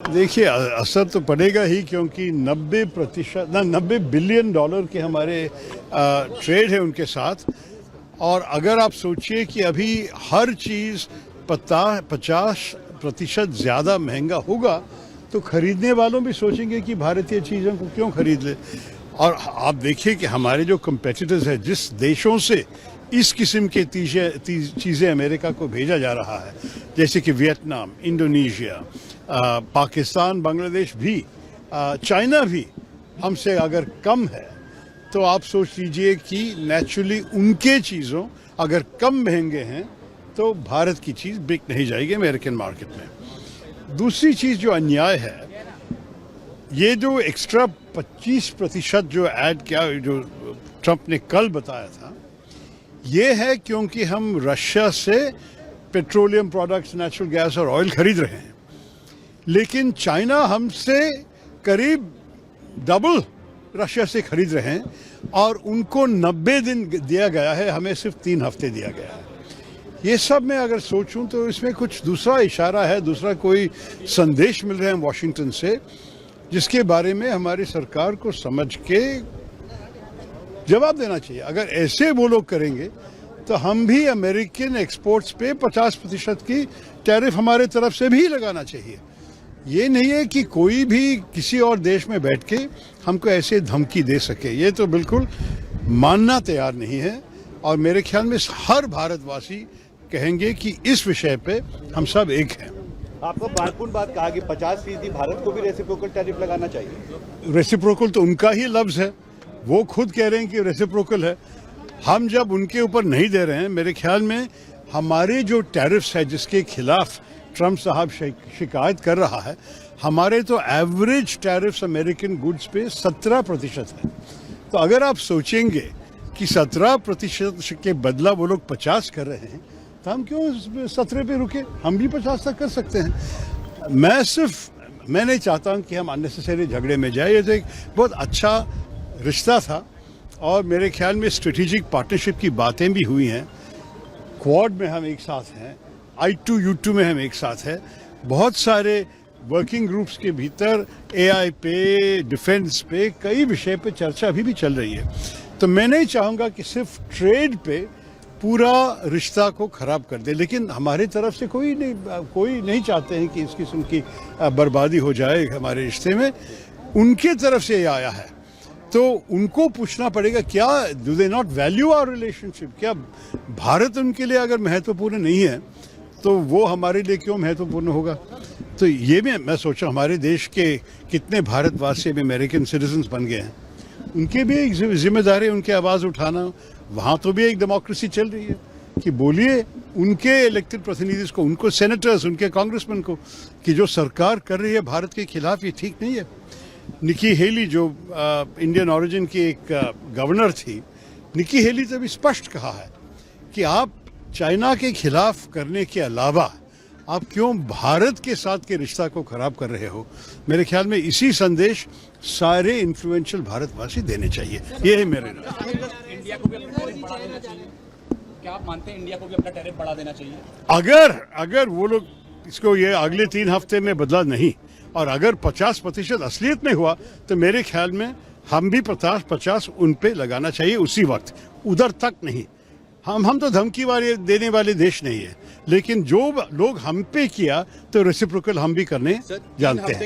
देखिए असर तो पड़ेगा ही, क्योंकि 90 बिलियन डॉलर के हमारे ट्रेड है उनके साथ। और अगर आप सोचिए कि अभी हर चीज़ 50% ज़्यादा महंगा होगा, तो खरीदने वालों भी सोचेंगे कि भारतीय चीज़ों को क्यों खरीद ले। और आप देखिए कि हमारे जो कंपेटिटर्स हैं, जिस देशों से इस किस्म के चीज़ें अमेरिका को भेजा जा रहा है, जैसे कि वियतनाम, इंडोनेशिया, पाकिस्तान, बांग्लादेश भी, चाइना भी हमसे अगर कम है, तो आप सोच लीजिए कि नेचुरली उनके चीज़ों अगर कम महंगे हैं तो भारत की चीज़ बिक नहीं जाएगी अमेरिकन मार्केट में। दूसरी चीज़ जो अन्याय है, ये जो एक्स्ट्रा 25% जो ऐड किया, जो ट्रंप ने कल बताया था, ये है क्योंकि हम रशिया से पेट्रोलियम प्रोडक्ट्स, नेचुरल गैस और ऑयल खरीद रहे हैं, लेकिन चाइना हमसे करीब डबल रशिया से खरीद रहे हैं और उनको 90 दिन दिया गया है, हमें सिर्फ 3 हफ्ते दिया गया है। ये सब मैं अगर सोचूं तो इसमें कुछ दूसरा इशारा है, दूसरा कोई संदेश मिल रहे हैं वॉशिंगटन से, जिसके बारे में हमारी सरकार को समझ के जवाब देना चाहिए। अगर ऐसे वो लोग करेंगे तो हम भी अमेरिकन एक्सपोर्ट्स पे 50% की टैरिफ हमारे तरफ से भी लगाना चाहिए। ये नहीं है कि कोई भी किसी और देश में बैठ के हमको ऐसे धमकी दे सके, ये तो बिल्कुल मानना तैयार नहीं है। और मेरे ख्याल में हर भारतवासी कहेंगे कि इस विषय पे हम सब एक हैं। आपको महत्वपूर्ण बात कहा कि 50% भारत को भी रेसिप्रोकल टैरिफ लगाना चाहिए। रेसिप्रोकल तो उनका ही लफ्ज़ है, वो खुद कह रहे हैं कि रेसिप्रोकल है। हम जब उनके ऊपर नहीं दे रहे हैं, मेरे ख्याल में हमारे जो टैरिफ्स है जिसके खिलाफ ट्रंप साहब शिकायत कर रहा है, हमारे तो एवरेज टैरिफ्स अमेरिकन गुड्स पे 17% है। तो अगर आप सोचेंगे कि 17% के बदला वो लोग 50 कर रहे हैं, तो हम क्यों 17 पे रुके? हम भी 50 तक कर सकते हैं। मैं नहीं चाहता हूं कि हम अननेसेसरी झगड़े में जाए। ये तो एक बहुत अच्छा रिश्ता था और मेरे ख्याल में स्ट्रेटेजिक पार्टनरशिप की बातें भी हुई हैं। क्वाड में हम एक साथ हैं, I2U2 में हम एक साथ हैं। बहुत सारे वर्किंग ग्रुप्स के भीतर AI पे, डिफेंस पे, कई विषय पे चर्चा अभी भी चल रही है। तो मैं नहीं चाहूँगा कि सिर्फ ट्रेड पे पूरा रिश्ता को ख़राब कर दे, लेकिन हमारे तरफ से कोई नहीं चाहते हैं कि इस किस्म की बर्बादी हो जाए हमारे रिश्ते में। उनके तरफ से ये आया है तो उनको पूछना पड़ेगा, क्या do they not value our relationship? क्या भारत उनके लिए अगर महत्वपूर्ण नहीं है तो वो हमारे लिए क्यों महत्वपूर्ण होगा? तो ये मैं सोचा हमारे देश के कितने भारतवासी भी अमेरिकन सिटीजन्स बन गए हैं, उनके भी एक जिम्मेदारी है उनकी आवाज़ उठाना। वहाँ तो भी एक डेमोक्रेसी चल रही है कि बोलिए उनके इलेक्टेड प्रतिनिधि को, उनको सेनेटर्स, उनके कांग्रेसमैन को, कि जो सरकार कर रही है भारत के खिलाफ, ये ठीक नहीं है। निकी हेली जो इंडियन ओरिजिन की एक गवर्नर थी, निकी हेली ने भी स्पष्ट कहा है कि आप चाइना के खिलाफ करने के अलावा आप क्यों भारत के साथ के रिश्ता को खराब कर रहे हो? मेरे ख्याल में इसी संदेश सारे इन्फ्लुएंशियल भारतवासी देने चाहिए। ये है मेरे नाम। इंडिया को भी अपना टैरिफ बढ़ा देना चाहिए। क्या आप मानते हैं इंडिया को भी अपना टैरिफ बढ़ा देना चाहिए? अगर वो लोग इसको ये अगले 3 हफ्ते में बदला नहीं और अगर 50% असलियत में हुआ, तो मेरे ख्याल में हम भी 50 उन पे लगाना चाहिए उसी वक्त, उधर तक नहीं। हम तो धमकी देने वाले देश नहीं है, लेकिन जो लोग हम पे किया तो रेसिप्रोकल हम भी करने जानते हैं।